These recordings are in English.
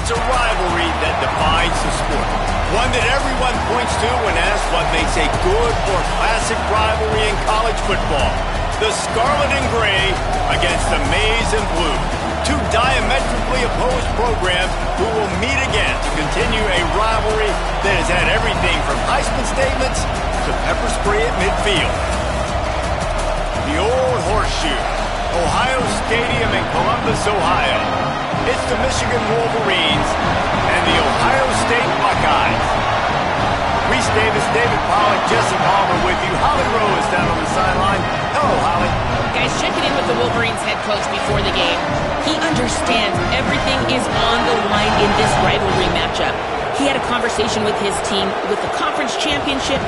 It's a rivalry that defines the sport. One that everyone points to when asked what makes a good or classic rivalry in college football. The Scarlet and Gray against the Maize and Blue. Two diametrically opposed programs who will meet again to continue a rivalry that has had everything from Heisman statements to pepper spray at midfield. The Old Horseshoe, Ohio Stadium in Columbus, Ohio. It's the Michigan Wolverines and the Ohio State Buckeyes. Reese Davis, David Pollack, Jesse Palmer with you. Holly Rose down on the sideline. Hello, Holly. Guys, checking in with the Wolverines head coach before the game. He understands everything is on the line in this rivalry matchup. He had a conversation with his team with the conference championship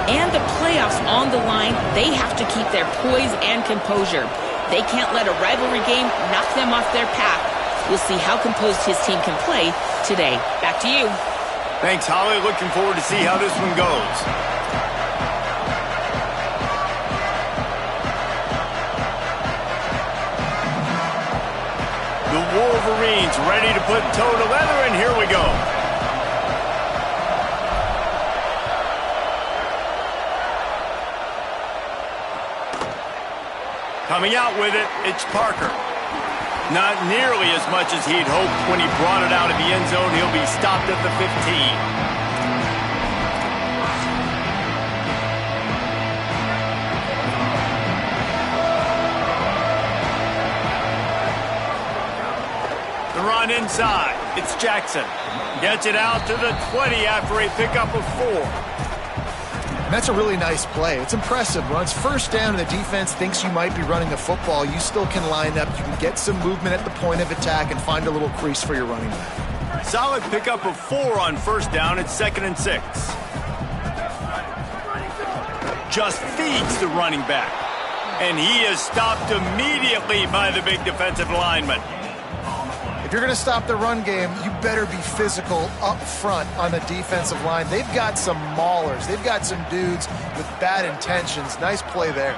and the playoffs on the line. They have to keep their poise and composure. They can't let a rivalry game knock them off their path. We'll see how composed his team can play today. Back to you. Thanks, Holly. Looking forward to see how this one goes. The Wolverines ready to put toe to leather, and here we go. Coming out with it, it's Parker. Not nearly as much as he'd hoped when he brought it out of the end zone. He'll be stopped at the 15. The run inside. It's Jackson. Gets it out to the 20 after a pickup of 4. That's a really nice play. It's impressive. Runs first down and the defense thinks you might be running the football. You still can line up. You can get some movement at the point of attack and find a little crease for your running back. Solid pickup of 4 on first down. It's 2nd and 6. Just feeds the running back. And he is stopped immediately by the big defensive lineman. If you're going to stop the run game, you better be physical up front on the defensive line. They've got some maulers. They've got some dudes with bad intentions. Nice play there.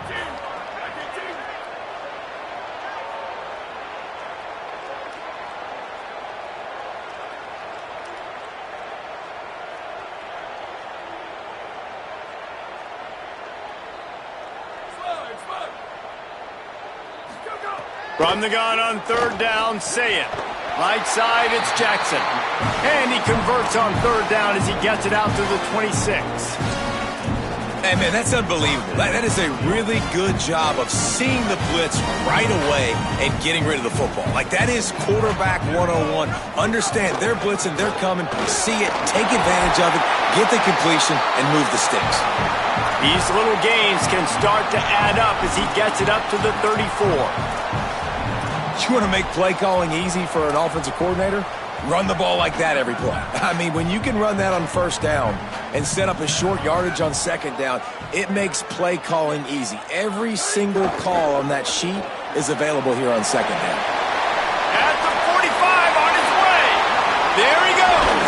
From the gun on 3rd down, say it. Right side, it's Jackson. And he converts on 3rd down as he gets it out to the 26. Hey, man, that's unbelievable. That is a really good job of seeing the blitz right away and getting rid of the football. Like, that is quarterback 101. Understand, they're blitzing, they're coming. See it, take advantage of it, get the completion, and move the sticks. These little gains can start to add up as he gets it up to the 34. You want to make play calling easy for an offensive coordinator? Run the ball like that every play. I mean, when you can run that on first down and set up a short yardage on second down, it makes play calling easy. Every single call on that sheet is available here on second down. At the 45 on his way. There he goes.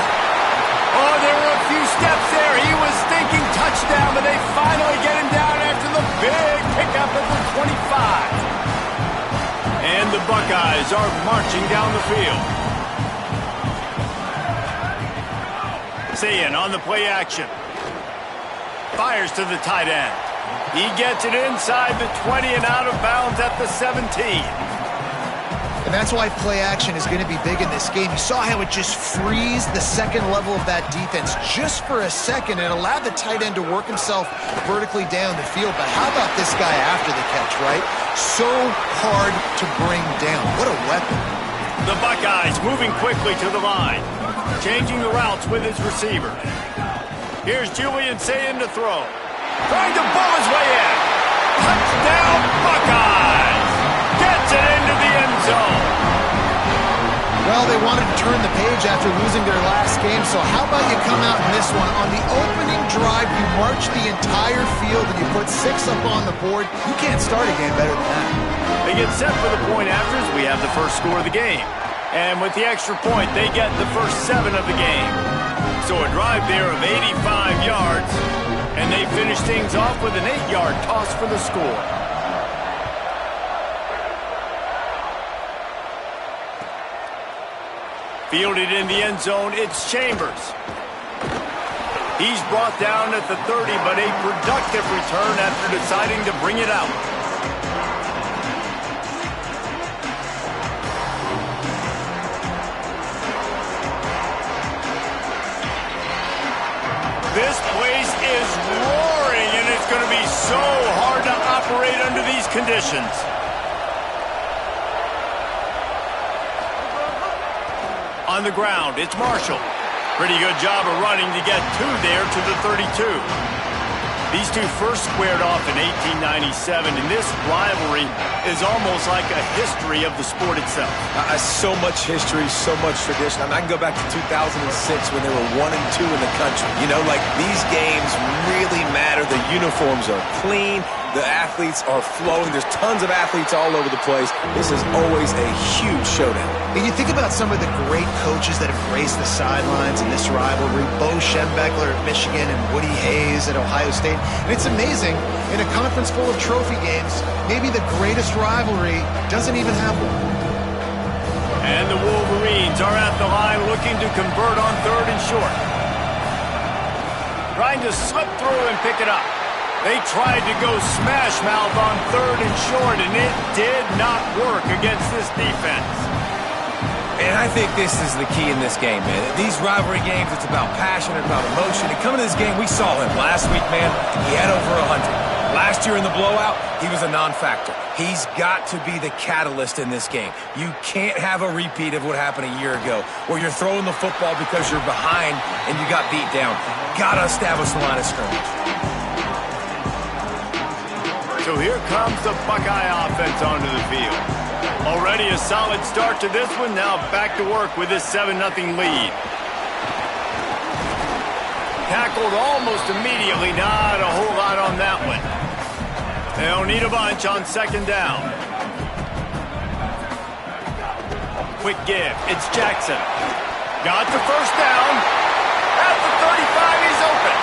Oh, there were a few steps there. He was thinking touchdown, but they finally get him down after the big pickup at the 25. And the Buckeyes are marching down the field. Sayin on the play action. Fires to the tight end. He gets it inside the 20 and out of bounds at the 17. And that's why play action is going to be big in this game. You saw how it just frees the second level of that defense just for a second and allowed the tight end to work himself vertically down the field. But how about this guy after the catch, right? So hard to bring down. What a weapon. The Buckeyes moving quickly to the line. Changing the routes with his receiver. Here's Julian Sayin to throw. Trying to bull his way in. Touchdown Buckeyes! Gets it into the end zone. Well, they wanted to turn the page after losing their last game, so how about you come out in this one? On the opening drive, you march the entire field and you put 6 up on the board. You can't start a game better than that. They get set for the point afters. We have the first score of the game. And with the extra point, they get the first 7 of the game. So a drive there of 85 yards, and they finish things off with an 8-yard toss for the score. Fielded in the end zone, it's Chambers. He's brought down at the 30, but a productive return after deciding to bring it out. This place is roaring, and it's going to be so hard to operate under these conditions. On the ground, it's Marshall. Pretty good job of running to get there to the 32. These two first squared off in 1897, and this rivalry is almost like a history of the sport itself. So much history, so much tradition. I can go back to 2006 when they were 1 and 2 in the country. You know, like, these games really matter. The uniforms are clean. The athletes are flowing. There's tons of athletes all over the place. This is always a huge showdown. And you think about some of the great coaches that have graced the sidelines in this rivalry. Bo Schembechler at Michigan and Woody Hayes at Ohio State. And it's amazing, in a conference full of trophy games, maybe the greatest rivalry doesn't even have one. And the Wolverines are at the line looking to convert on 3rd and short. Trying to slip through and pick it up. They tried to go smash mouth on 3rd and short, and it did not work against this defense. And I think this is the key in this game, man. These rivalry games, it's about passion, it's about emotion. And coming to this game, we saw him last week, man. He had over 100. Last year in the blowout, he was a non-factor. He's got to be the catalyst in this game. You can't have a repeat of what happened a year ago, where you're throwing the football because you're behind and you got beat down. Got to establish the line of scrimmage. So here comes the Buckeye offense onto the field. Already a solid start to this one. Now back to work with this 7-0 lead. Tackled almost immediately. Not a whole lot on that one. They'll need a bunch on 2nd down. Quick give. It's Jackson. Got the 1st down. At the 35, he's open.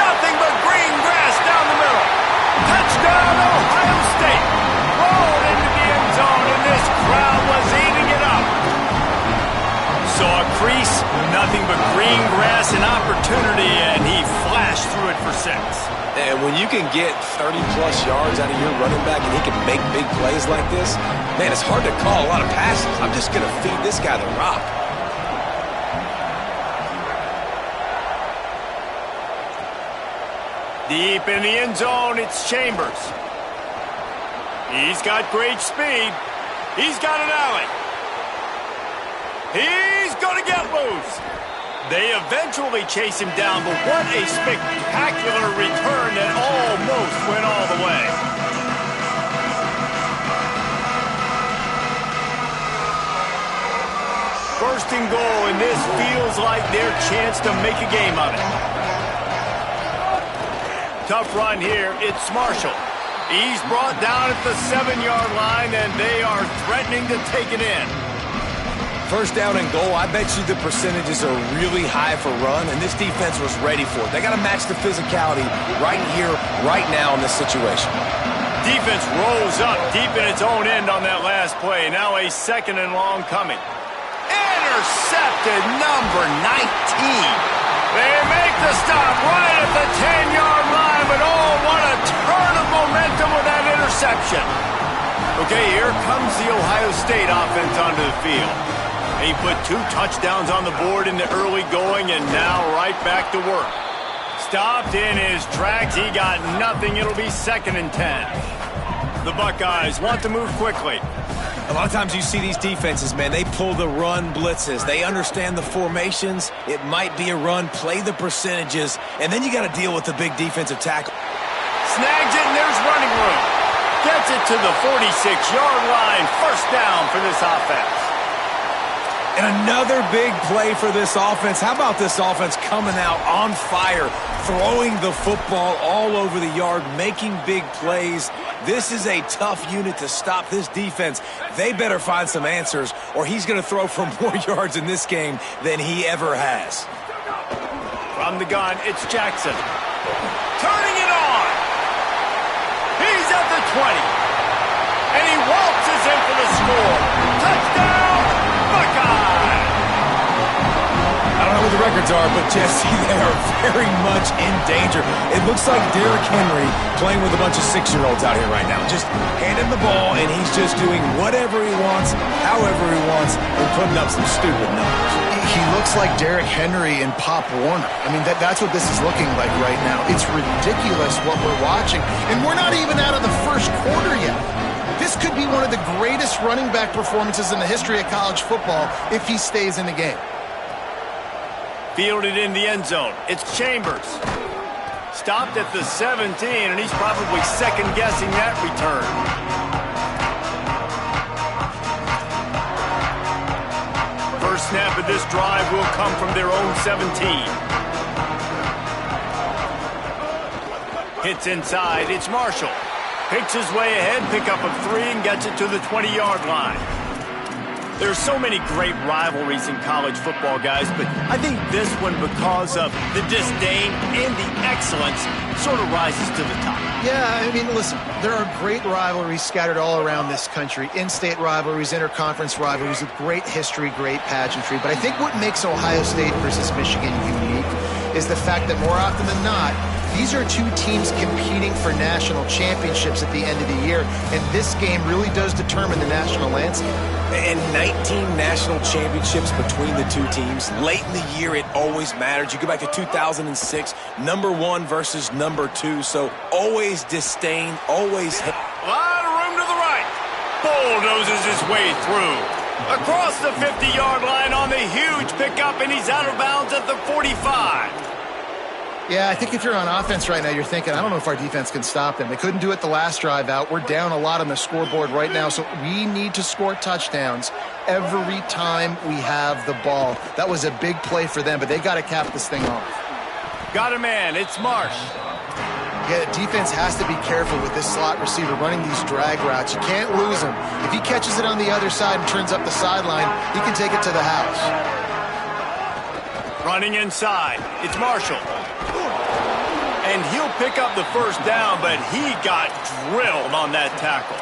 Nothing but green grass down the middle. Touchdown, Ohio State. Rolled into the end zone, and this crowd was eating it up. Saw a crease, nothing but green grass and opportunity, and he flashed through it for 6. And when you can get 30-plus yards out of your running back and he can make big plays like this, man, it's hard to call a lot of passes. I'm just going to feed this guy the rock. Deep in the end zone, it's Chambers. He's got great speed. He's got an alley. He's going to get loose. They eventually chase him down, but what a spectacular return that almost went all the way. First and goal, and this feels like their chance to make a game of it. Tough run here. It's Marshall. He's brought down at the 7-yard line, and they are threatening to take it in. First down and goal, I bet you the percentages are really high for run, and this defense was ready for it. They got to match the physicality right here, right now in this situation. Defense rose up deep in its own end on that last play. Now a 2nd and long coming. Intercepted, number 19. They make the stop right at the 10-yard line, but oh, what a turn of momentum with that interception. Okay, here comes the Ohio State offense onto the field. He put 2 touchdowns on the board in the early going, and now right back to work. Stopped in his tracks. He got nothing. It'll be 2nd and 10. The Buckeyes want to move quickly. A lot of times you see these defenses, man, they pull the run blitzes. They understand the formations. It might be a run, play the percentages, and then you got to deal with the big defensive tackle. Snags it, and there's running room. Gets it to the 46-yard line. First down for this offense. And another big play for this offense. How about this offense coming out on fire, throwing the football all over the yard, making big plays? This is a tough unit to stop this defense. They better find some answers, or he's going to throw for more yards in this game than he ever has. From the gun, it's Jackson. Turning it on. He's at the 20. And he waltzes in for the score. Touchdown, Buckeye! records are, but Jesse, they are very much in danger. It looks like Derrick Henry playing with a bunch of 6-year-olds out here right now. Just hand him the ball, and he's just doing whatever he wants, however he wants, and putting up some stupid numbers. He looks like Derrick Henry and Pop Warner. I mean, that's what this is looking like right now. It's ridiculous what we're watching, and we're not even out of the first quarter yet. This could be one of the greatest running back performances in the history of college football if he stays in the game. Fielded in the end zone. It's Chambers. Stopped at the 17, and he's probably second-guessing that return. First snap of this drive will come from their own 17. Hits inside. It's Marshall. Picks his way ahead, pick up of 3, and gets it to the 20-yard line. There's so many great rivalries in college football, guys, but I think this one, because of the disdain and the excellence, sort of rises to the top. Yeah, I mean, listen, there are great rivalries scattered all around this country. In-state rivalries, interconference rivalries with great history, great pageantry. But I think what makes Ohio State versus Michigan unique is the fact that more often than not, these are two teams competing for national championships at the end of the year, and this game really does determine the national landscape. And 19 national championships between the two teams. Late in the year, it always mattered. You go back to 2006, #1 versus #2, so always disdain, always hit. A lot of room to the right. Bulldozes his way through. Across the 50-yard line on the huge pickup, and he's out of bounds at the 45. Yeah, I think if you're on offense right now, you're thinking, I don't know if our defense can stop them. They couldn't do it the last drive out. We're down a lot on the scoreboard right now, so we need to score touchdowns every time we have the ball. That was a big play for them, but they got to cap this thing off. Got a man. It's Marsh. Yeah, the defense has to be careful with this slot receiver running these drag routes. You can't lose him. If he catches it on the other side and turns up the sideline, he can take it to the house. Running inside. It's Marshall. And he'll pick up the first down, but he got drilled on that tackle.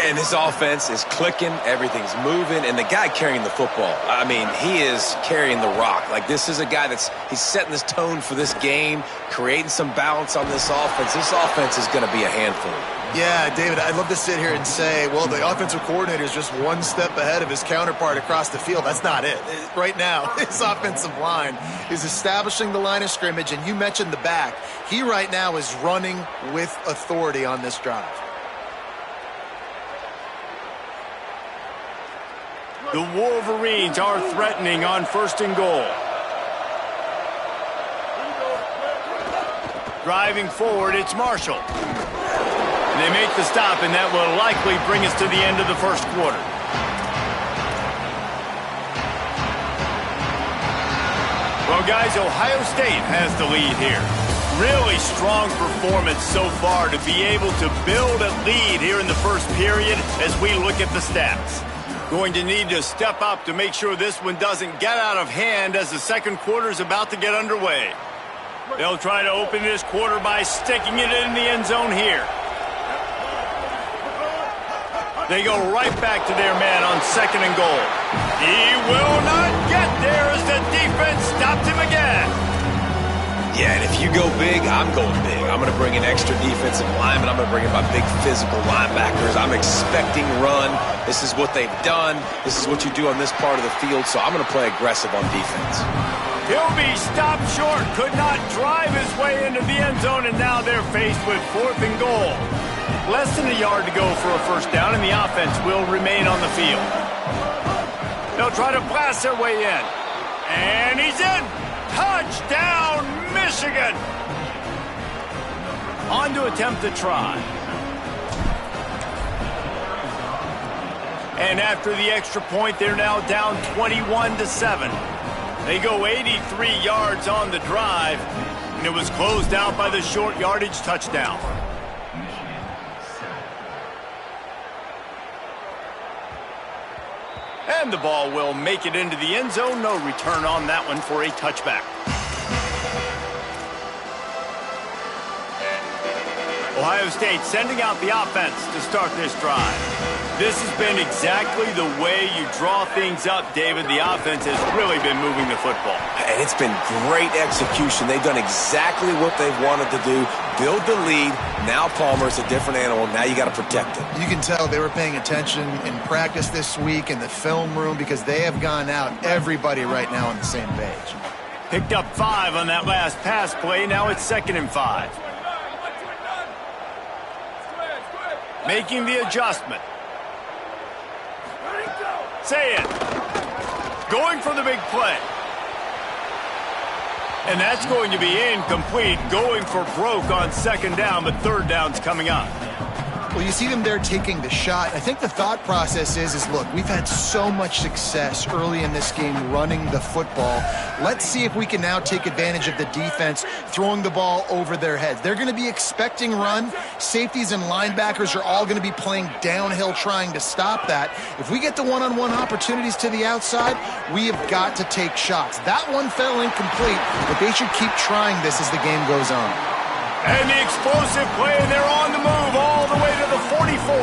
And his offense is clicking, everything's moving, and the guy carrying the football, I mean, he is carrying the rock. Like, this is a guy he's setting this tone for this game, creating some balance on this offense. This offense is going to be a handful. Yeah, David, I'd love to sit here and say, well, the offensive coordinator is just one step ahead of his counterpart across the field. That's not it. Right now, his offensive line is establishing the line of scrimmage, and you mentioned the back. He right now is running with authority on this drive. The Wolverines are threatening on 1st and goal. Driving forward, it's Marshall. And they make the stop, and that will likely bring us to the end of the first quarter. Well, guys, Ohio State has the lead here. Really strong performance so far to be able to build a lead here in the first period as we look at the stats. Going to need to step up to make sure this one doesn't get out of hand as the second quarter is about to get underway. They'll try to open this quarter by sticking it in the end zone here. They go right back to their man on 2nd and goal. He will not get there as the defense stopped him again. Yeah, and if you go big, I'm going big. I'm going to bring in extra defensive linemen. I'm going to bring in my big physical linebackers. I'm expecting run. This is what they've done. This is what you do on this part of the field, so I'm going to play aggressive on defense. He'll be stopped short. Could not drive his way into the end zone, and now they're faced with 4th and goal. Less than a yard to go for a first down, and the offense will remain on the field. They'll try to blast their way in. And he's in. Touchdown, Michigan. On to attempt the try. And after the extra point, they're now down 21-7. They go 83 yards on the drive, and it was closed out by the short yardage touchdown. And the ball will make it into the end zone. No return on that one for a touchback. Ohio State sending out the offense to start this drive. This has been exactly the way you draw things up, David. The offense has really been moving the football. And it's been great execution. They've done exactly what they've wanted to do. Build the lead. Now Palmer's a different animal. Now you got to protect it. You can tell they were paying attention in practice this week in the film room because they have gone out, everybody right now on the same page. Picked up 5 on that last pass play. Now it's 2nd and 5. Making the adjustment. Say it. Going for the big play. And that's going to be incomplete. Going for broke on 2nd down, but 3rd down's coming up. Well, you see them there taking the shot. I think the thought process is look, we've had so much success early in this game running the football. Let's see if we can now take advantage of the defense throwing the ball over their heads. They're going to be expecting run. Safeties and linebackers are all going to be playing downhill trying to stop that. If we get the one-on-one opportunities to the outside, we have got to take shots. That one fell incomplete, but they should keep trying this as the game goes on. And the explosive play, and they're on the move all the way to the 44.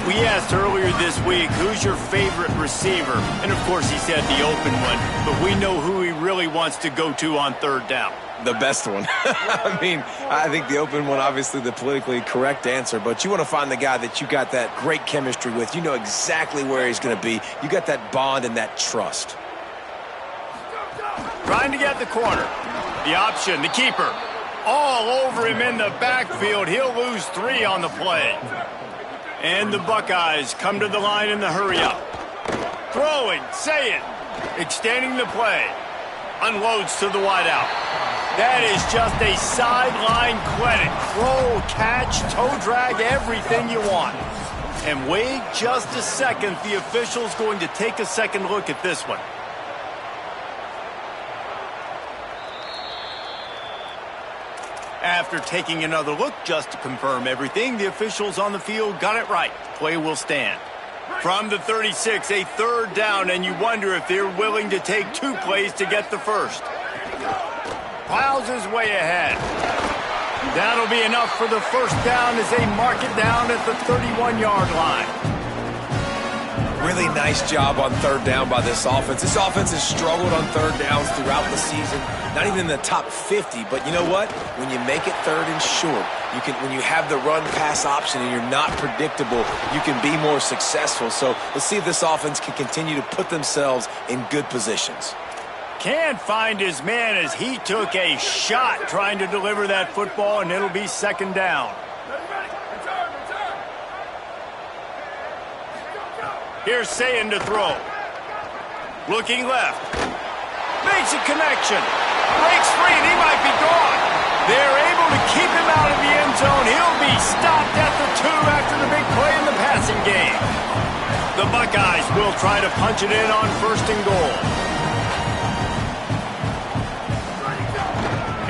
We asked earlier this week, who's your favorite receiver? And, of course, he said the open one, but we know who he really wants to go to on 3rd down. The best one. I mean, I think the open one, obviously the politically correct answer, but you want to find the guy that you got that great chemistry with. You know exactly where he's going to be. You got that bond and that trust. Trying to get the corner. The option, the keeper. All over him in the backfield. He'll lose 3 on the play. And the Buckeyes come to the line in the hurry-up. Throwing, say it. Extending the play. Unloads to the wideout. That is just a sideline clinic. Throw, catch, toe drag, everything you want. And wait just a second. The official's going to take a second look at this one. After taking another look just to confirm everything, the officials on the field got it right. Play will stand. From the 36, a 3rd down, and you wonder if they're willing to take 2 plays to get the first. Plows his way ahead. That'll be enough for the 1st down as they mark it down at the 31-yard line. Really nice job on 3rd down by this offense. This offense has struggled on 3rd downs throughout the season. Not even in the top 50, but you know what? When you make it 3rd and short, when you have the run-pass option and you're not predictable, you can be more successful. So let's see if this offense can continue to put themselves in good positions. Can't find his man as he took a shot trying to deliver that football, and it'll be 2nd down. Here's Sayin to throw. Looking left. Makes a connection. Breaks free, and he might be gone. They're able to keep him out of the end zone. He'll be stopped at the 2 after the big play in the passing game. The Buckeyes will try to punch it in on 1st and goal.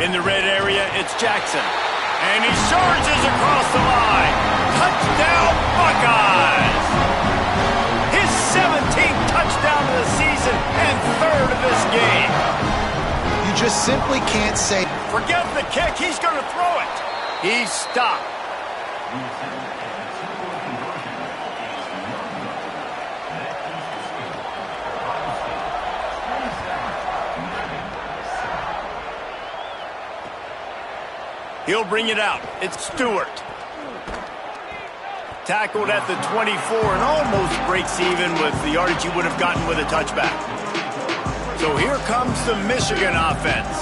In the red area, it's Jackson. And he surges across the line. Touchdown, Buckeyes! 17th touchdown of the season and 3rd of this game. You just simply can't say, forget the kick, he's going to throw it. He's stopped. He'll bring it out. It's Stewart. Tackled at the 24 and almost breaks even with the yardage he would have gotten with a touchback. So here comes the Michigan offense.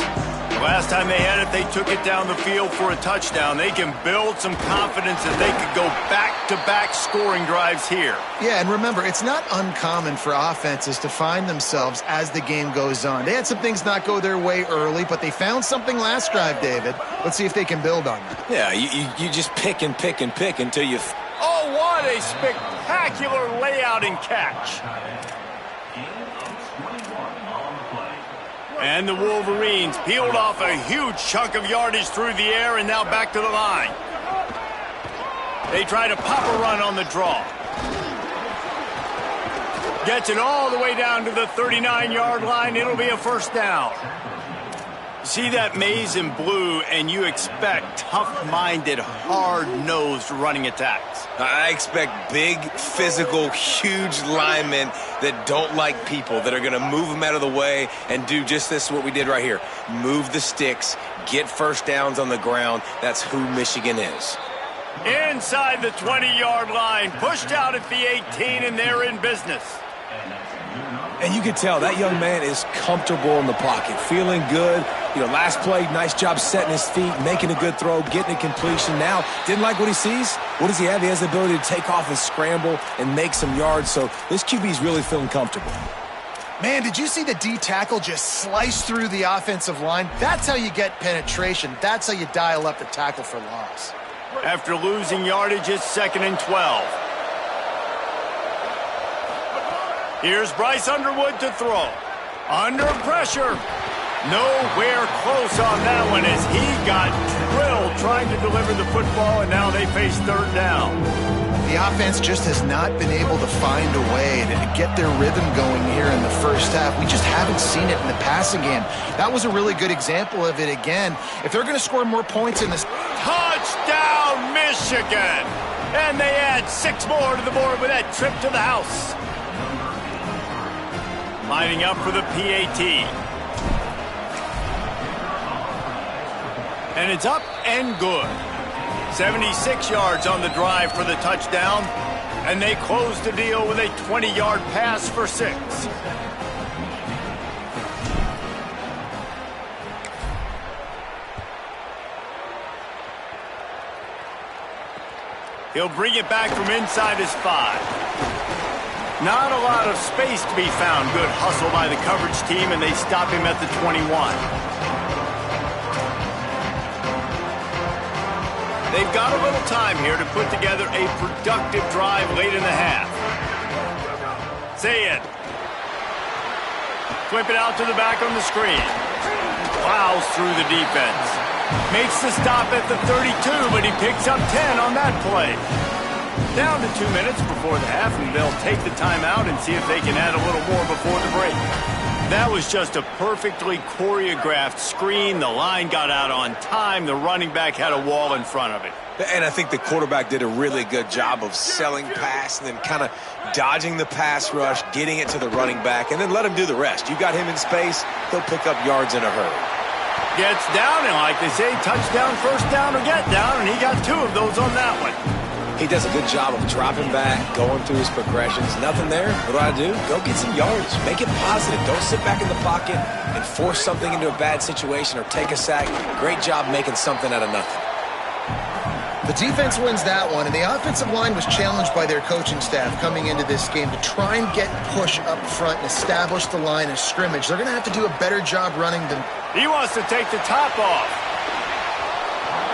The last time they had it, they took it down the field for a touchdown. They can build some confidence that they could go back-to-back scoring drives here. Yeah, and remember, it's not uncommon for offenses to find themselves as the game goes on. They had some things not go their way early, but they found something last drive, David. Let's see if they can build on that. Yeah, you just pick and pick and pick until you... Oh, what a spectacular layout and catch. And the Wolverines peeled off a huge chunk of yardage through the air and now back to the line. They try to pop a run on the draw. Gets it all the way down to the 39-yard line. It'll be a 1st down. See that maze in blue, and you expect tough-minded, hard-nosed running attacks. I expect big, physical, huge linemen that don't like people, that are going to move them out of the way and do just this, what we did right here. Move the sticks, get first downs on the ground. That's who Michigan is. Inside the 20-yard line, pushed out at the 18, and they're in business. And you can tell that young man is comfortable in the pocket, feeling good. You know, last play, nice job setting his feet, making a good throw, getting a completion. Now, didn't like what he sees. What does he have? He has the ability to take off and scramble and make some yards. So this QB is really feeling comfortable. Man, did you see the D tackle just slice through the offensive line? That's how you get penetration. That's how you dial up the tackle for loss. After losing yardage, it's 2nd and 12. Here's Bryce Underwood to throw. Under pressure. Nowhere close on that one as he got drilled trying to deliver the football, and now they face 3rd down. The offense just has not been able to find a way to get their rhythm going here in the first half. We just haven't seen it in the passing game. That was a really good example of it again. If they're going to score more points in this... Touchdown, Michigan! And they add 6 more to the board with that trip to the house. Lining up for the PAT. And it's up and good. 76 yards on the drive for the touchdown. And they close the deal with a 20-yard pass for 6. He'll bring it back from inside his 5. Not a lot of space to be found. Good hustle by the coverage team, and they stop him at the 21. They've got a little time here to put together a productive drive late in the half. Say it. Flip it out to the back on the screen. Plows through the defense. Makes the stop at the 32, but he picks up 10 on that play. Down to 2 minutes before the half, and they'll take the timeout and see if they can add a little more before the break. That was just a perfectly choreographed screen. The line got out on time. The running back had a wall in front of it. And I think the quarterback did a really good job of selling pass and then kind of dodging the pass rush, getting it to the running back, and then let him do the rest. You got him in space, he'll pick up yards in a hurry. Gets down, and like they say, touchdown, first down, or get down, and he got 2 of those on that one. He does a good job of dropping back, going through his progressions. Nothing there. What do? Go get some yards. Make it positive. Don't sit back in the pocket and force something into a bad situation or take a sack. Great job making something out of nothing. The defense wins that one, and the offensive line was challenged by their coaching staff coming into this game to try and get push up front and establish the line of scrimmage. They're going to have to do a better job running them. He wants to take the top off.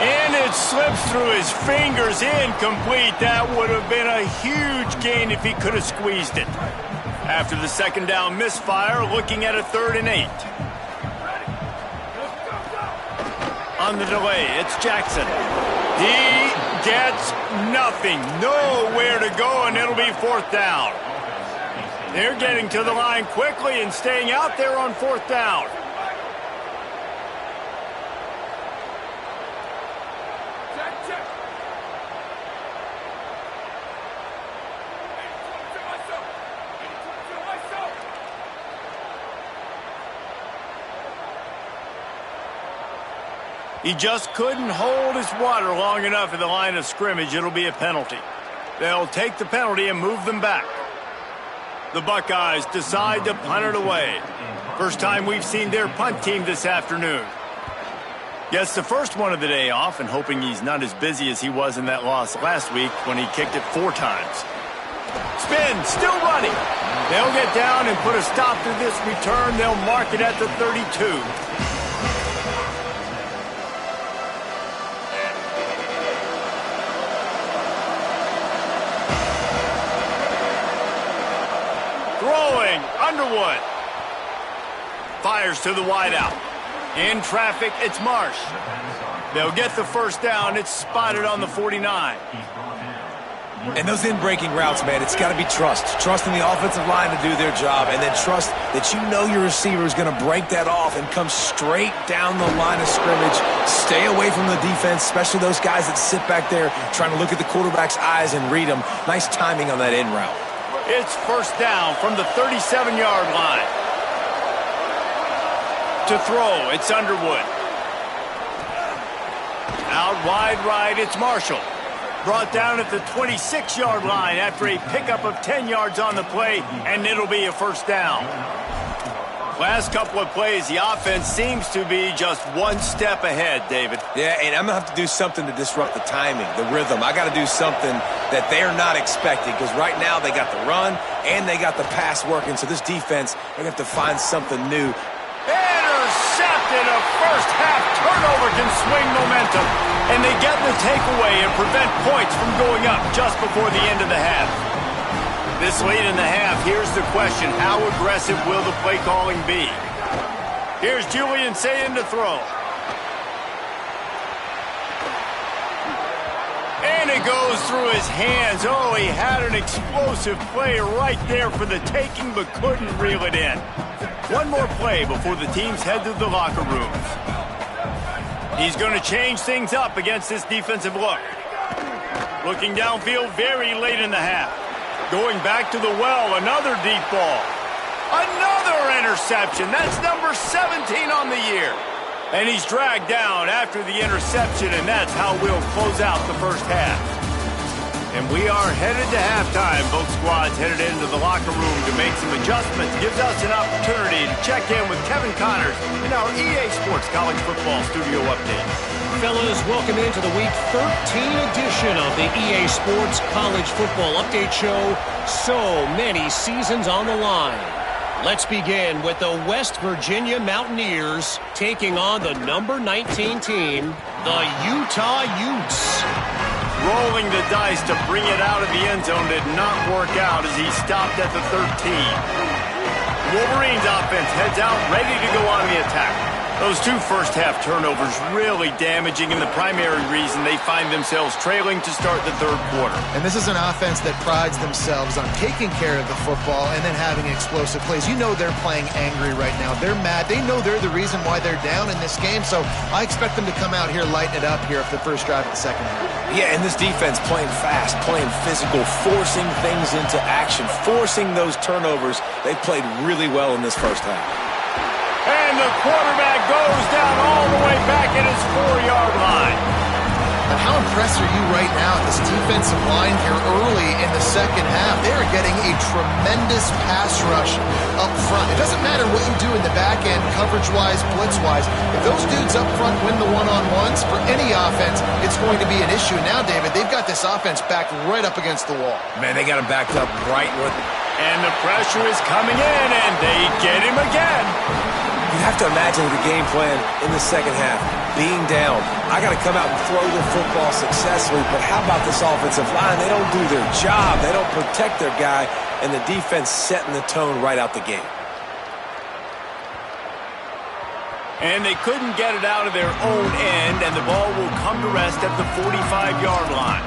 And it slips through his fingers, incomplete. That would have been a huge gain if he could have squeezed it. After the 2nd down misfire, looking at a 3rd and 8. On the delay, it's Jackson. He gets nothing. Nowhere to go, and it'll be 4th down. They're getting to the line quickly and staying out there on 4th down. He just couldn't hold his water long enough in the line of scrimmage. It'll be a penalty. They'll take the penalty and move them back. The Buckeyes decide to punt it away. First time we've seen their punt team this afternoon. Gets the first one of the day off, and hoping he's not as busy as he was in that loss last week when he kicked it 4 times. Spin, still running. They'll get down and put a stop to this return. They'll mark it at the 32. Throwing, Underwood. Fires to the wideout. In traffic, it's Marsh. They'll get the first down. It's spotted on the 49. And those in-breaking routes, man, it's got to be trust. Trust in the offensive line to do their job, and then trust that you know your receiver is going to break that off and come straight down the line of scrimmage. Stay away from the defense, especially those guys that sit back there trying to look at the quarterback's eyes and read them. Nice timing on that in route. It's first down from the 37-yard line. To throw, it's Underwood. Out wide right, it's Marshall. Brought down at the 26-yard line after a pickup of 10 yards on the play, and it'll be a first down. Last couple of plays, the offense seems to be just one step ahead, David. Yeah, and I'm going to have to do something to disrupt the timing, the rhythm. I got to do something that they're not expecting, because right now they got the run and they got the pass working. So this defense, they're going to have to find something new. Intercepted. A first-half turnover can swing momentum, and they get the takeaway and prevent points from going up just before the end of the half. This late in the half, here's the question: how aggressive will the play calling be? Here's Julian Sayin to throw. And it goes through his hands. Oh, he had an explosive play right there for the taking, but couldn't reel it in. One more play before the teams head to the locker rooms. He's going to change things up against this defensive look. Looking downfield very late in the half. Going back to the well, another deep ball. Another interception. That's number 17 on the year. And he's dragged down after the interception, and that's how we'll close out the first half. And we are headed to halftime. Both squads headed into the locker room to make some adjustments. Gives us an opportunity to check in with Kevin Connors in our EA Sports College Football Studio Update. Fellas, welcome into the Week 13 edition of the EA Sports College Football Update Show. So many seasons on the line. Let's begin with the West Virginia Mountaineers taking on the number 19 team, the Utah Utes. Rolling the dice to bring it out of the end zone did not work out as he stopped at the 13. Wolverines offense heads out, ready to go on the attack. Those two first-half turnovers really damaging, and the primary reason they find themselves trailing to start the third quarter. And this is an offense that prides themselves on taking care of the football and then having explosive plays. You know they're playing angry right now. They're mad. They know they're the reason why they're down in this game, so I expect them to come out here, lighten it up here for the first drive of the second half. Yeah, and this defense playing fast, playing physical, forcing things into action, forcing those turnovers. They played really well in this first half. And the quarterback goes down all the way back at his 4-yard line. But how impressed are you right now at this defensive line here early in the second half? They are getting a tremendous pass rush up front. It doesn't matter what you do in the back end, coverage-wise, blitz-wise. If those dudes up front win the one-on-ones for any offense, it's going to be an issue. Now, David, they've got this offense backed right up against the wall. Man, they got him backed up right with it. And the pressure is coming in, and they get him again. You have to imagine the game plan in the second half. Being down, I got to come out and throw the football successfully, but how about this offensive line? They don't do their job. They don't protect their guy, and the defense setting the tone right out the gate. And they couldn't get it out of their own end, and the ball will come to rest at the 45-yard line.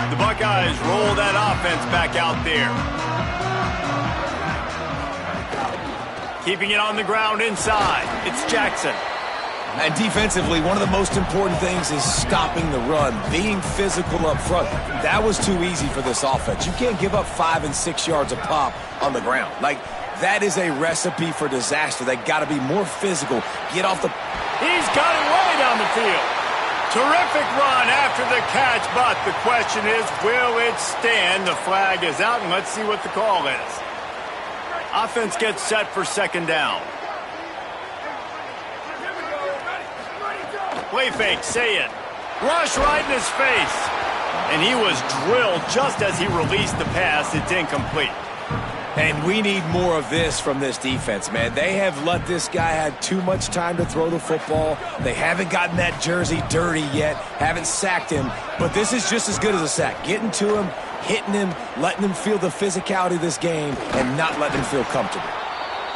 The Buckeyes roll that offense back out there. Keeping it on the ground inside. It's Jackson. And defensively, one of the most important things is stopping the run, being physical up front. That was too easy for this offense. You can't give up 5 and 6 yards a pop on the ground. Like, that is a recipe for disaster. They got to be more physical. Get off the... He's got it way down the field. Terrific run after the catch, but the question is, will it stand? The flag is out, and let's see what the call is. Offense gets set for second down. Play fake, say it. Rush right in his face. And he was drilled just as he released the pass. It's incomplete. And we need more of this from this defense, man. They have let this guy have too much time to throw the football. They haven't gotten that jersey dirty yet, haven't sacked him. But this is just as good as a sack. Getting to him, hitting him, letting him feel the physicality of this game, and not letting him feel comfortable.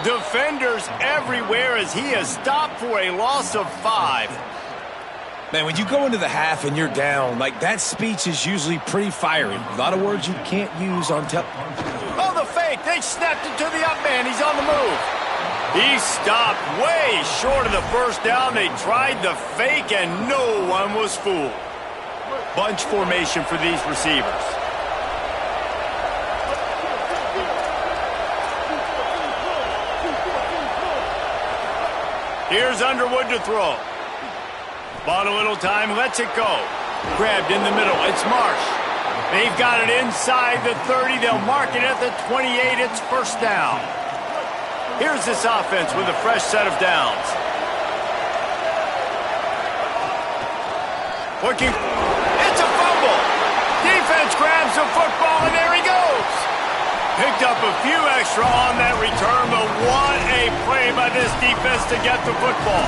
Defenders everywhere as he is stopped for a loss of 5. Man, when you go into the half and you're down, like, that speech is usually pretty fiery. A lot of words you can't use on Oh, the fake. They snapped it to the up man. He's on the move. He stopped way short of the first down. They tried the fake, and no one was fooled. Bunch formation for these receivers. Here's Underwood to throw. Bought a little time, lets it go. Grabbed in the middle, it's Marsh. They've got it inside the 30. They'll mark it at the 28. It's first down. Here's this offense with a fresh set of downs. Looking. It's a fumble. Defense grabs the football, and there he goes. Picked up a few extra on that return, but what a play by this defense to get the football.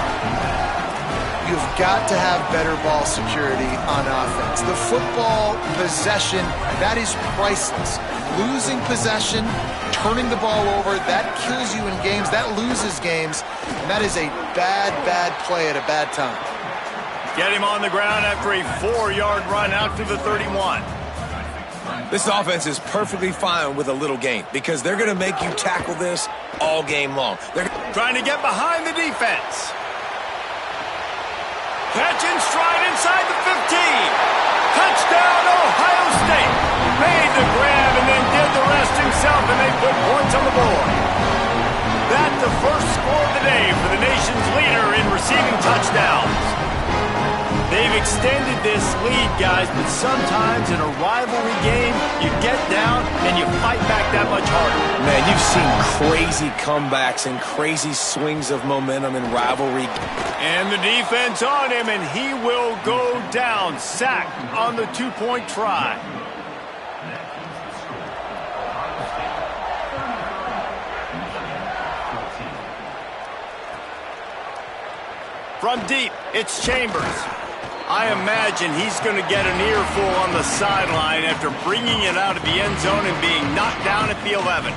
You've got to have better ball security on offense. The football possession, that is priceless. Losing possession, turning the ball over, that kills you in games, that loses games, and that is a bad, bad play at a bad time. Get him on the ground after a 4-yard run out to the 31. This offense is perfectly fine with a little gain because they're going to make you tackle this all game long. They're trying to get behind the defense. Catch in stride inside the 15. Touchdown, Ohio State. Made the grab and then did the rest himself, and they put points on the board. That's the first score of the day for the nation's leader in receiving touchdowns. They've extended this lead, guys, but sometimes in a rivalry game, you get down and you fight back that much harder. Man, you've seen crazy comebacks and crazy swings of momentum in rivalry. And the defense on him, and he will go down. Sacked on the 2-point try. From deep, it's Chambers. I imagine he's going to get an earful on the sideline after bringing it out of the end zone and being knocked down at the 11.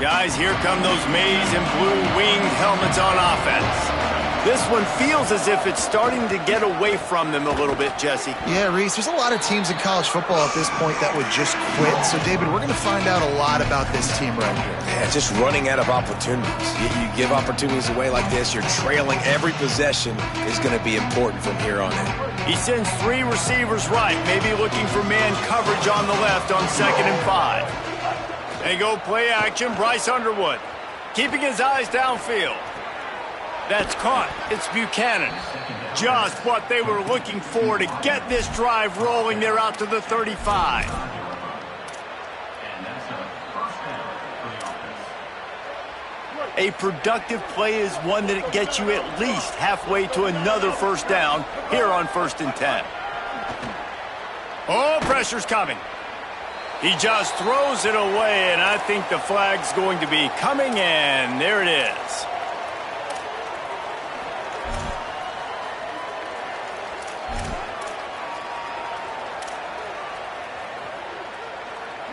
Guys, here come those maize and blue winged helmets on offense. This one feels as if it's starting to get away from them a little bit, Jesse. Yeah, Reese, there's a lot of teams in college football at this point that would just quit. So, David, we're going to find out a lot about this team right here. Yeah, just running out of opportunities. You give opportunities away like this, you're trailing. Every possession is going to be important from here on in. He sends 3 receivers right, maybe looking for man coverage on the left on 2nd and 5. They go play action, Bryce Underwood, keeping his eyes downfield. That's caught. It's Buchanan. Just what they were looking for to get this drive rolling. They're out to the 35. A productive play is one that it gets you at least halfway to another first down here on 1st and 10. Oh, pressure's coming. He just throws it away, and I think the flag's going to be coming, and there it is.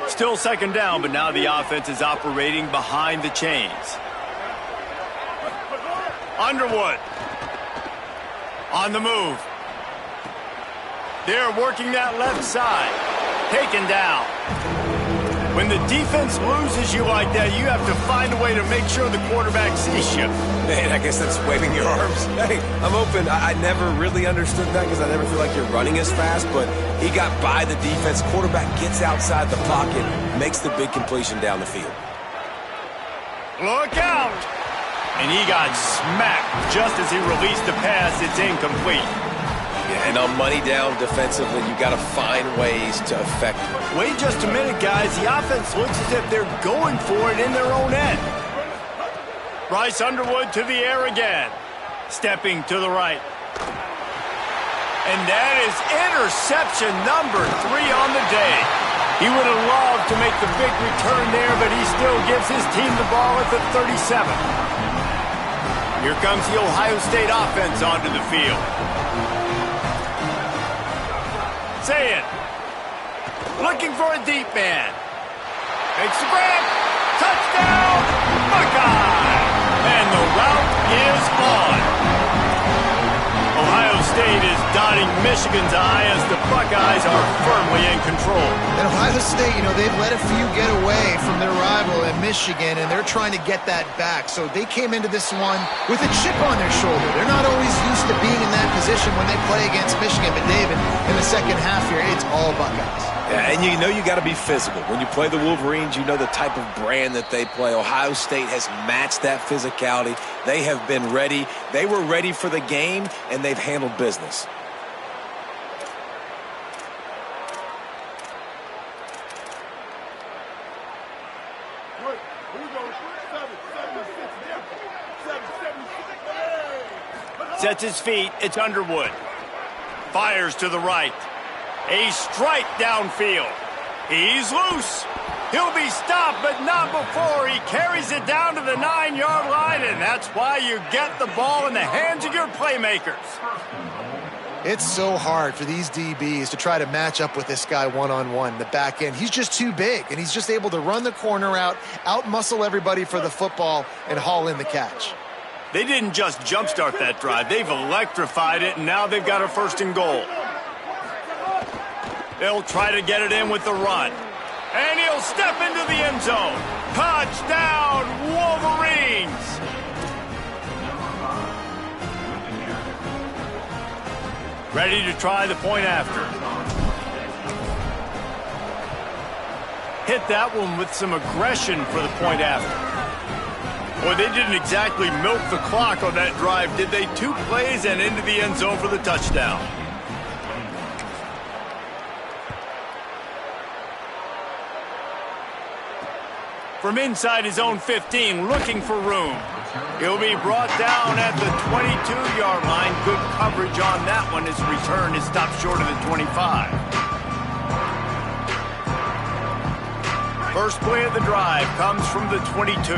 Still 2nd down, but now the offense is operating behind the chains. Underwood on the move. They're working that left side. Taken down. When the defense loses you like that, you have to find a way to make sure the quarterback sees you. Man, I guess that's waving your arms. Hey, I'm open. I never really understood that because I never feel like you're running as fast, but he got by the defense. Quarterback gets outside the pocket, makes the big completion down the field. Look out! And he got smacked just as he released the pass. It's incomplete. Yeah, and on money down defensively, you got to find ways to affect it. Wait just a minute, guys. The offense looks as if they're going for it in their own end. Bryce Underwood to the air again. Stepping to the right. And that is interception number 3 on the day. He would have loved to make the big return there, but he still gives his team the ball at the 37. Here comes the Ohio State offense onto the field. Say it. Looking for a deep man. Makes the grab. Touchdown, Buckeye! And the route is on. Ohio State is dotting Michigan's eye as the Buckeyes are firmly in control. And Ohio State, they've let a few get away from their rival in Michigan, and they're trying to get that back. So they came into this one with a chip on their shoulder. They're not always used to being in that position when they play against Michigan. But, David, in the second half here, it's all Buckeyes. Yeah, and you got to be physical. When you play the Wolverines, you know the type of brand that they play. Ohio State has matched that physicality. They have been ready. They were ready for the game, and they've handled business. Sets his feet. It's Underwood. Fires to the right. A strike downfield. He's loose. He'll be stopped, but not before he carries it down to the 9-yard line, and that's why you get the ball in the hands of your playmakers. It's so hard for these DBs to try to match up with this guy one-on-one, the back end. He's just too big, and he's just able to run the corner out-muscle everybody for the football, and haul in the catch. They didn't just jumpstart that drive. They've electrified it, and now they've got a 1st and goal. They'll try to get it in with the run. And he'll step into the end zone. Touchdown, Wolverines! Ready to try the point after. Hit that one with some aggression for the point after. Boy, they didn't exactly milk the clock on that drive, did they? 2 plays and into the end zone for the touchdown. From inside his own 15, looking for room. He'll be brought down at the 22-yard line. Good coverage on that one. His return is stopped short of the 25. First play of the drive comes from the 22.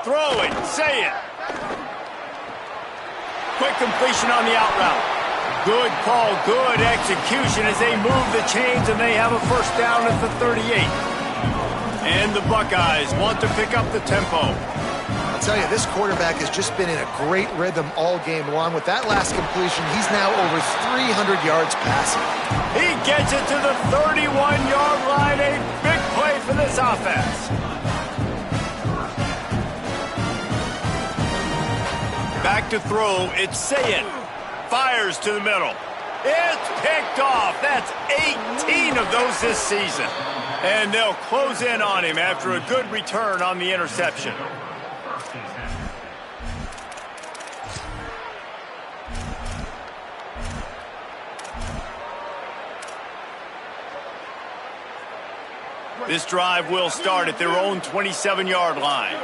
Throwing, say it. Quick completion on the out route. Good call, good execution as they move the chains, and they have a 1st down at the 38. And the Buckeyes want to pick up the tempo. I'll tell you, this quarterback has just been in a great rhythm all game long. With that last completion, he's now over 300 yards passing. He gets it to the 31-yard line. A big play for this offense. Back to throw, it's Sayin. Fires to the middle. It's picked off. That's 18 of those this season. And they'll close in on him after a good return on the interception. This drive will start at their own 27-yard line.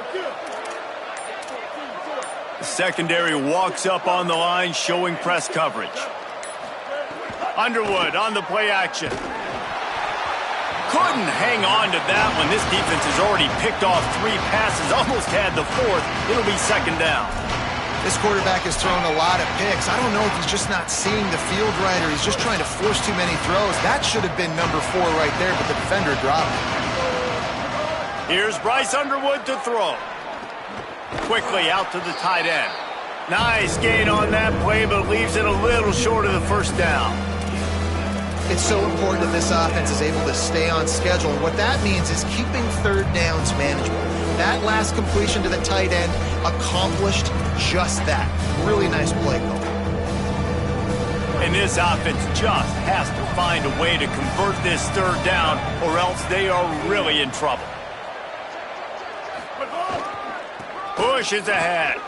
The secondary walks up on the line, showing press coverage. Underwood on the play action. Couldn't hang on to that one. This defense has already picked off 3 passes, almost had the 4th. It'll be 2nd down. This quarterback has thrown a lot of picks. I don't know if he's just not seeing the field right or he's just trying to force too many throws. That should have been number 4 right there, but the defender dropped it. Here's Bryce Underwood to throw. Quickly out to the tight end. Nice gain on that play, but leaves it a little short of the 1st down. It's so important that this offense is able to stay on schedule. And what that means is keeping 3rd downs manageable. That last completion to the tight end accomplished just that. Really nice play call. And this offense just has to find a way to convert this 3rd down, or else they are really in trouble. Pushes ahead.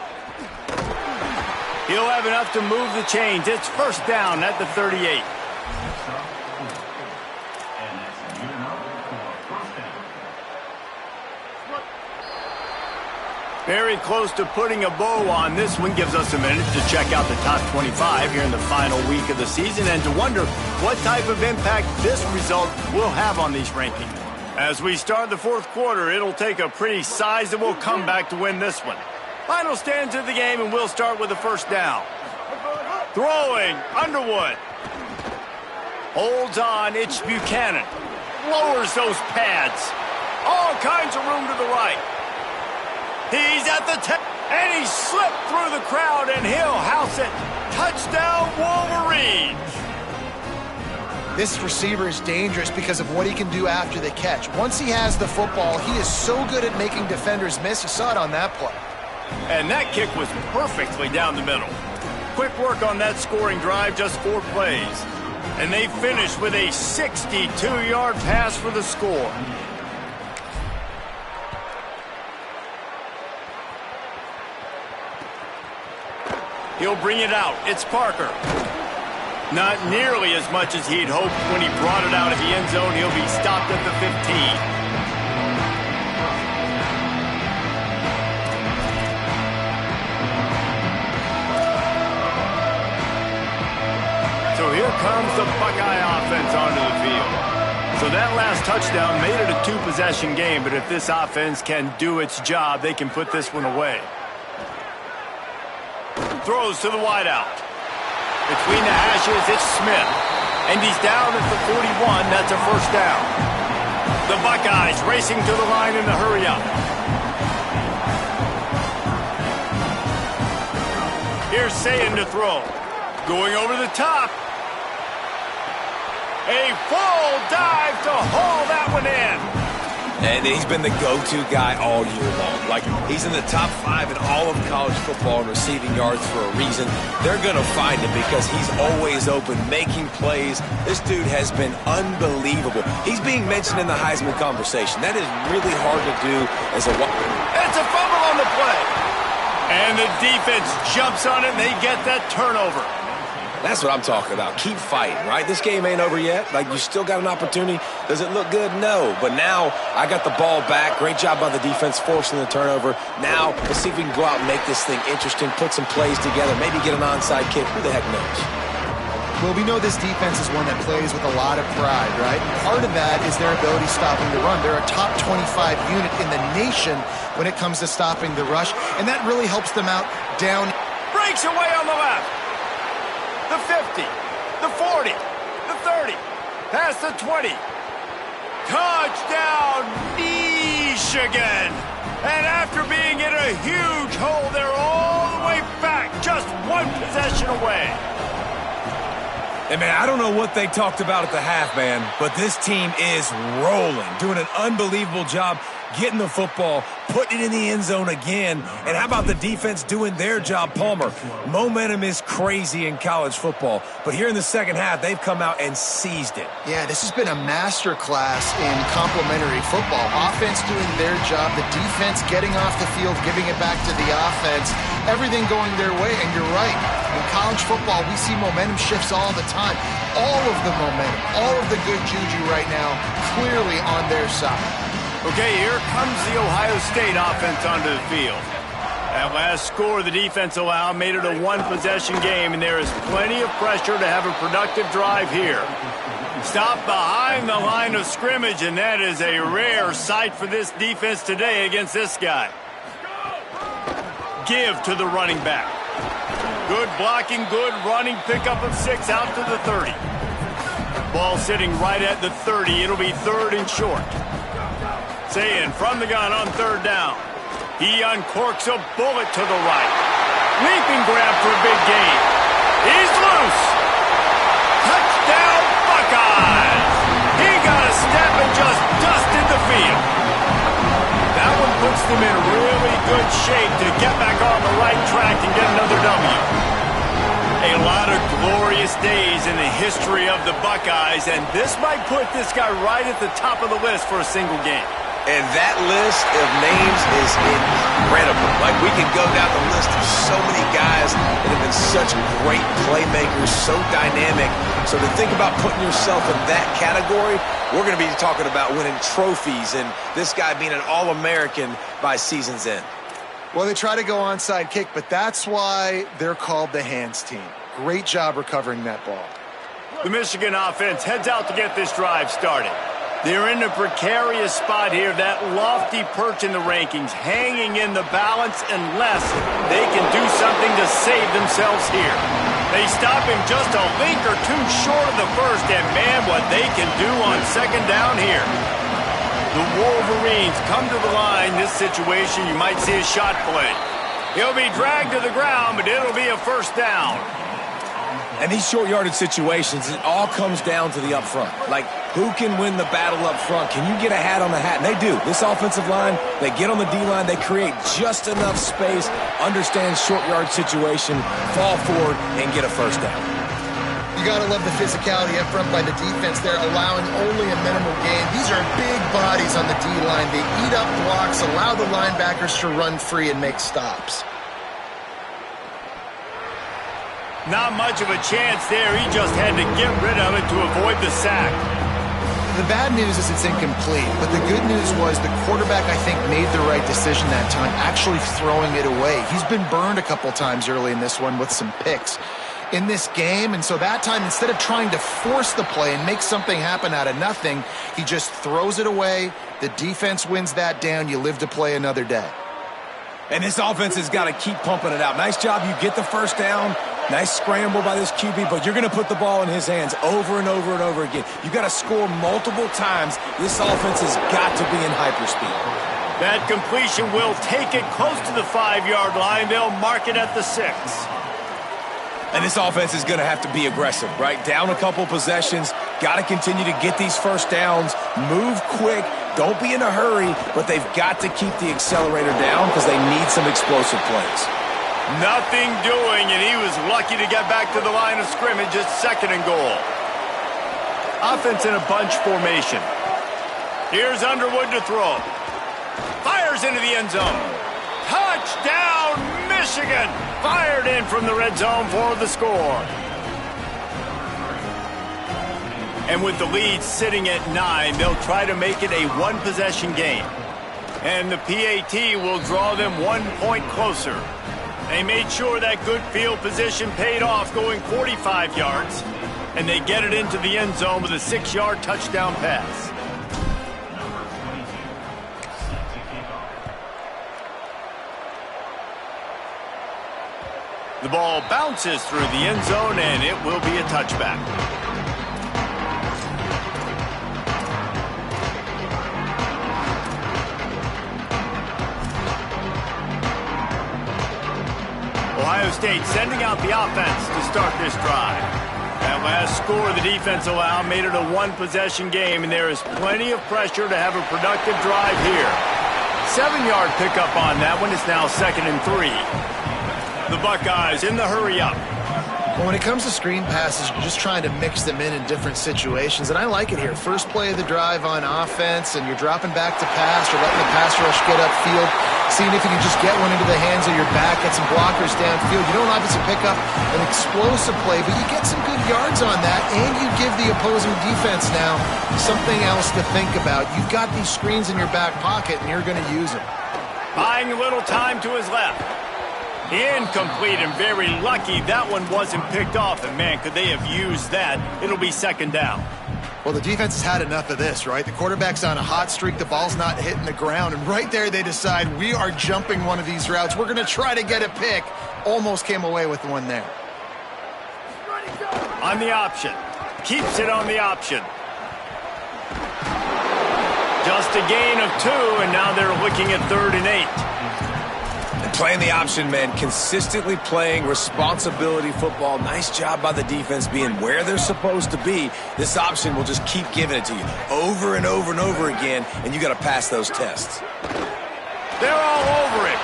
He'll have enough to move the chains. It's 1st down at the 38. Very close to putting a bow on this one. Gives us a minute to check out the top 25 here in the final week of the season and to wonder what type of impact this result will have on these rankings. As we start the 4th quarter, it'll take a pretty sizable comeback to win this one. Final stands of the game, and we'll start with the 1st down. Throwing, Underwood. Holds on, it's Buchanan. Lowers those pads. All kinds of room to the right. He's at the tip, and he slipped through the crowd, and he'll house it. Touchdown, Wolverines. This receiver is dangerous because of what he can do after the catch. Once he has the football, he is so good at making defenders miss. You saw it on that play. And that kick was perfectly down the middle. Quick work on that scoring drive, just 4 plays. And they finished with a 62-yard pass for the score. He'll bring it out. It's Parker. Not nearly as much as he'd hoped when he brought it out of the end zone. He'll be stopped at the 15. So here comes the Buckeye offense onto the field. So that last touchdown made it a 2-possession game, but if this offense can do its job, they can put this one away. Throws to the wideout. Between the hashes, it's Smith. And he's down at the 41. That's a first down. The Buckeyes racing to the line in the hurry-up. Here's Sayin to throw. Going over the top. A full dive to haul that one in. And he's been the go-to guy all year long. Like, he's in the top 5 in all of college football in receiving yards for a reason. They're going to find him because he's always open, making plays. This dude has been unbelievable. He's being mentioned in the Heisman conversation. That is really hard to do as a... It's a fumble on the play. And the defense jumps on it, and they get that turnover. That's what I'm talking about. Keep fighting, right? This game ain't over yet. Like, you still got an opportunity. Does it look good? No. But now I got the ball back. Great job by the defense forcing the turnover. Now let's see if we can go out and make this thing interesting, put some plays together, maybe get an onside kick. Who the heck knows? Well, we know this defense is one that plays with a lot of pride, right? Part of that is their ability stopping the run. They're a top 25 unit in the nation when it comes to stopping the rush, and that really helps them out down. Breaks away on the left. The 50, the 40, the 30, past the 20. Touchdown, Michigan! And after being in a huge hole, they're all the way back, just 1 possession away. Hey, man, I don't know what they talked about at the half, man, but this team is rolling, doing an unbelievable job getting the football, putting it in the end zone again. And how about the defense doing their job, Palmer? Momentum is crazy in college football, but here in the second half, they've come out and seized it. Yeah, this has been a master class in complementary football. Offense doing their job, the defense getting off the field, giving it back to the offense, everything going their way. And you're right, in college football, we see momentum shifts all the time. All of the momentum, all of the good juju right now, clearly on their side. Okay, here comes the Ohio State offense onto the field. That last score the defense allowed made it a 1-possession game, and there is plenty of pressure to have a productive drive here. Stop behind the line of scrimmage, and that is a rare sight for this defense today against this guy. Give to the running back. Good blocking, good running, pickup of 6 out to the 30. Ball sitting right at the 30. It'll be 3rd and short. Sayin from the gun on 3rd down. He uncorks a bullet to the right. Leaping grab for a big gain. He's loose. Touchdown, Buckeyes. He got a step and just dusted the field. That one puts them in really good shape to get back on the right track and get another W. A lot of glorious days in the history of the Buckeyes, and this might put this guy right at the top of the list for a single game. And that list of names is incredible. Like, we can go down the list of so many guys that have been such great playmakers, so dynamic. So to think about putting yourself in that category, we're going to be talking about winning trophies and this guy being an All-American by season's end. Well, they try to go onside kick, but that's why they're called the hands team. Great job recovering that ball. The Michigan offense heads out to get this drive started. They're in a precarious spot here, that lofty perch in the rankings, hanging in the balance unless they can do something to save themselves here. They stop him just a link or two short of the first, and man, what they can do on second down here. The Wolverines come to the line. This situation, you might see a shot play. He'll be dragged to the ground, but it'll be a first down. And these short yardage situations, it all comes down to the up front. Like, who can win the battle up front? Can you get a hat on the hat? And they do. This offensive line, they get on the D-line, they create just enough space, understand short yard situation, fall forward, and get a first down. You got to love the physicality up front by the defense. They're allowing only a minimal gain. These are big bodies on the D-line. They eat up blocks, allow the linebackers to run free and make stops. Not much of a chance there. He just had to get rid of it to avoid the sack. The bad news is it's incomplete, but the good news was the quarterback, I think, made the right decision that time, actually throwing it away. He's been burned a couple times early in this one with some picks in this game, and so that time, instead of trying to force the play and make something happen out of nothing, he just throws it away. The defense wins that down. You live to play another day. And this offense has got to keep pumping it out. Nice job. You get the first down. Nice scramble by this QB, but you're going to put the ball in his hands over and over and over again. You got to score multiple times. This offense has got to be in hyperspeed. That completion will take it close to the 5-yard line. They'll mark it at the 6. And this offense is going to have to be aggressive, right? Down a couple possessions. Got to continue to get these first downs. Move quick. Don't be in a hurry, but they've got to keep the accelerator down because they need some explosive plays. Nothing doing, and he was lucky to get back to the line of scrimmage at 2nd and goal. Offense in a bunch formation. Here's Underwood to throw. Fires into the end zone. Touchdown, Michigan! Fired in from the red zone for the score. And with the lead sitting at 9, they'll try to make it a one-possession game. And the PAT will draw them 1 point closer. They made sure that good field position paid off, going 45 yards. And they get it into the end zone with a 6-yard touchdown pass. The ball bounces through the end zone, and it will be a touchback. Ohio State sending out the offense to start this drive. That last score the defense allowed made it a one-possession game, and there is plenty of pressure to have a productive drive here. 7-yard pickup on that one. It's now 2nd and 3. The Buckeyes in the hurry up. Well, when it comes to screen passes, you're just trying to mix them in different situations, and I like it here. First play of the drive on offense, and you're dropping back to pass or letting the pass rush get upfield, seeing if you can just get one into the hands of your back, get some blockers downfield. You don't obviously pick up an explosive play, but you get some good yards on that, and you give the opposing defense now something else to think about. You've got these screens in your back pocket, and you're going to use them. Buying a little time to his left. Incomplete, and very lucky that one wasn't picked off. And, man, could they have used that? It'll be 2nd down. Well, the defense has had enough of this, right? The quarterback's on a hot streak. The ball's not hitting the ground. And right there they decide, we are jumping one of these routes. We're going to try to get a pick. Almost came away with one there. On the option. Keeps it on the option. Just a gain of 2, and now they're looking at 3rd and 8. Playing the option, man, consistently playing responsibility football. Nice job by the defense being where they're supposed to be. This option will just keep giving it to you over and over and over again, and you got to pass those tests. They're all over it.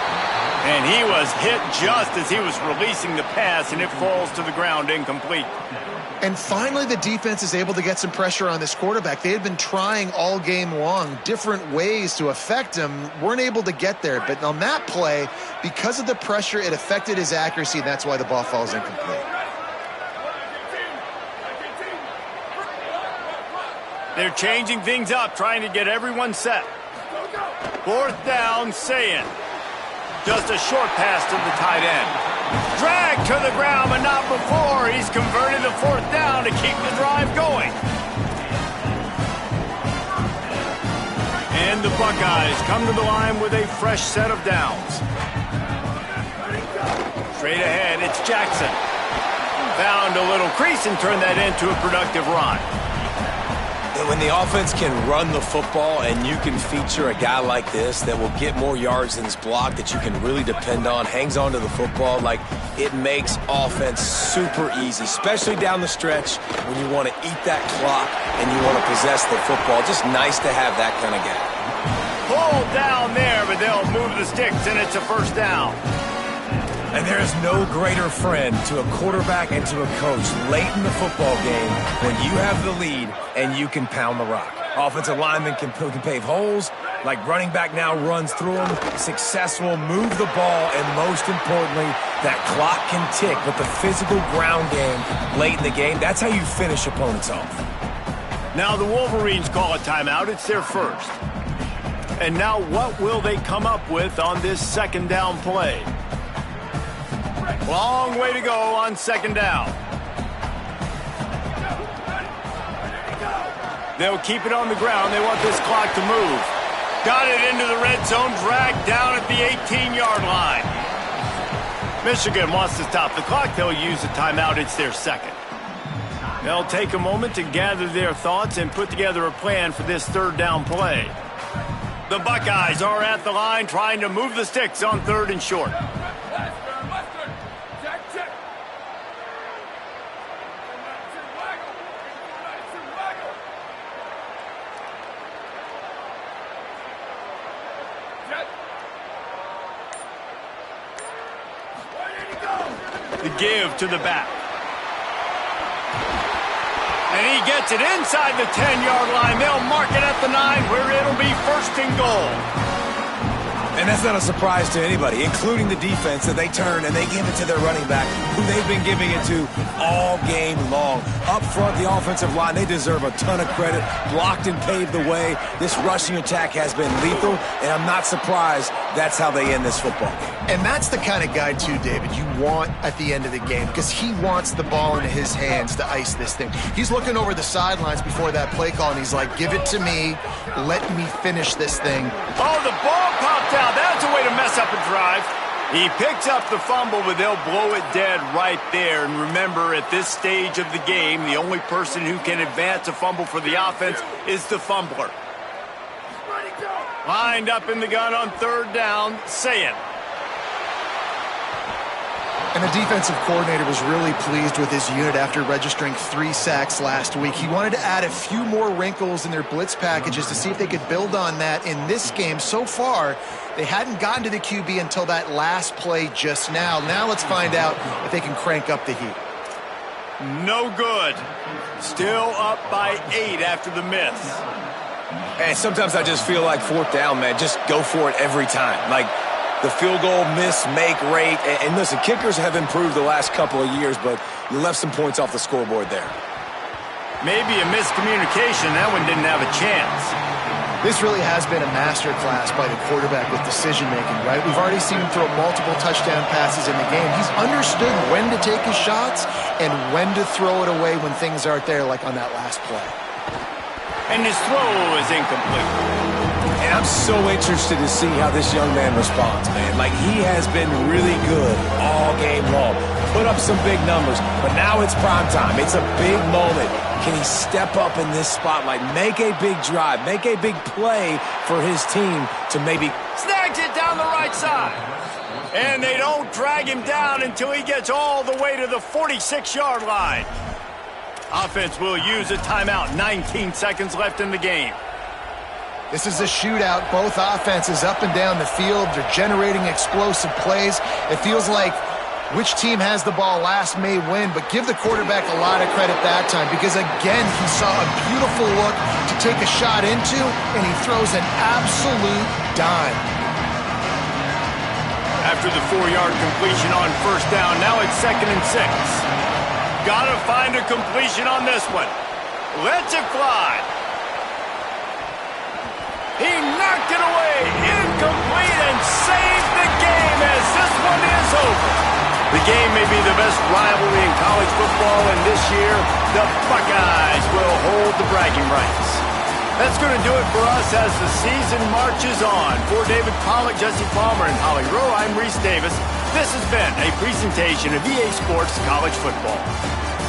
And he was hit just as he was releasing the pass, and it falls to the ground incomplete. And finally, the defense is able to get some pressure on this quarterback. They had been trying all game long, different ways to affect him, weren't able to get there. But on that play, because of the pressure, it affected his accuracy, and that's why the ball falls incomplete. They're changing things up, trying to get everyone set. 4th down, Sayin. Just a short pass to the tight end. Dragged to the ground, but not before. He's converted the 4th down to keep the drive going. And the Buckeyes come to the line with a fresh set of downs. Straight ahead, it's Jackson. Found a little crease and turned that into a productive run. When the offense can run the football and you can feature a guy like this that will get more yards than his block, that you can really depend on, hangs on to the football, like it makes offense super easy, especially down the stretch when you want to eat that clock and you want to possess the football. Just nice to have that kind of guy. Pulled down there, but they'll move the sticks, and it's a first down. And there is no greater friend to a quarterback and to a coach late in the football game when you have the lead and you can pound the rock. Offensive linemen can pave holes, like running back now runs through them, successful, move the ball, and most importantly, that clock can tick with the physical ground game late in the game. That's how you finish opponents off. Now the Wolverines call a timeout. It's their first. And now what will they come up with on this second down play? Long way to go on second down. They'll keep it on the ground. They want this clock to move. Got it into the red zone, dragged down at the 18-yard line. Michigan wants to stop the clock. They'll use a timeout. It's their second. They'll take a moment to gather their thoughts and put together a plan for this third down play. The Buckeyes are at the line trying to move the sticks on third and short. The give to the back. And he gets it inside the 10-yard line. They'll mark it at the 9 where it'll be first and goal. And that's not a surprise to anybody, including the defense, that they turn and they give it to their running back, who they've been giving it to all game long. Up front, the offensive line, they deserve a ton of credit. Blocked and paved the way. This rushing attack has been lethal, and I'm not surprised that's how they end this football game. And that's the kind of guy, too, David, you want at the end of the game, because he wants the ball into his hands to ice this thing. He's looking over the sidelines before that play call, and he's like, give it to me. Let me finish this thing. Oh, the ball popped out. That's a way to mess up a drive. He picks up the fumble, but they'll blow it dead right there. And remember, at this stage of the game, the only person who can advance a fumble for the offense is the fumbler. Lined up in the gun on third down, Sayin. And the defensive coordinator was really pleased with his unit after registering 3 sacks last week. He wanted to add a few more wrinkles in their blitz packages to see if they could build on that in this game. So far, they hadn't gotten to the QB until that last play just now. Now let's find out if they can crank up the heat. No good. Still up by 8 after the miss. And sometimes I just feel like fourth down, man, just go for it every time. Like, the field goal miss-make rate. And listen, kickers have improved the last couple of years, but you left some points off the scoreboard there. Maybe a miscommunication. That one didn't have a chance. This really has been a masterclass by the quarterback with decision-making, right? We've already seen him throw multiple touchdown passes in the game. He's understood when to take his shots and when to throw it away when things aren't there, like on that last play. And his throw is incomplete. And I'm so interested to see how this young man responds, man. Like, he has been really good all game long. Put up some big numbers, but now it's prime time. It's a big moment. Can he step up in this spotlight, make a big drive, make a big play for his team to maybe... Snags it down the right side. And they don't drag him down until he gets all the way to the 46-yard line. Offense will use a timeout. 19 seconds left in the game. This is a shootout. Both offenses up and down the field. They're generating explosive plays. It feels like which team has the ball last may win, but give the quarterback a lot of credit that time because, again, he saw a beautiful look to take a shot into, and he throws an absolute dime. After the 4-yard completion on first down, now it's 2nd and 6. Gotta find a completion on this one. Lets it fly. He knocked it away, incomplete, and saved the game as this one is over. The game may be the best rivalry in college football, and this year, the Buckeyes will hold the bragging rights. That's going to do it for us as the season marches on. For David Pollack, Jesse Palmer, and Holly Rowe, I'm Reese Davis. This has been a presentation of EA Sports College Football.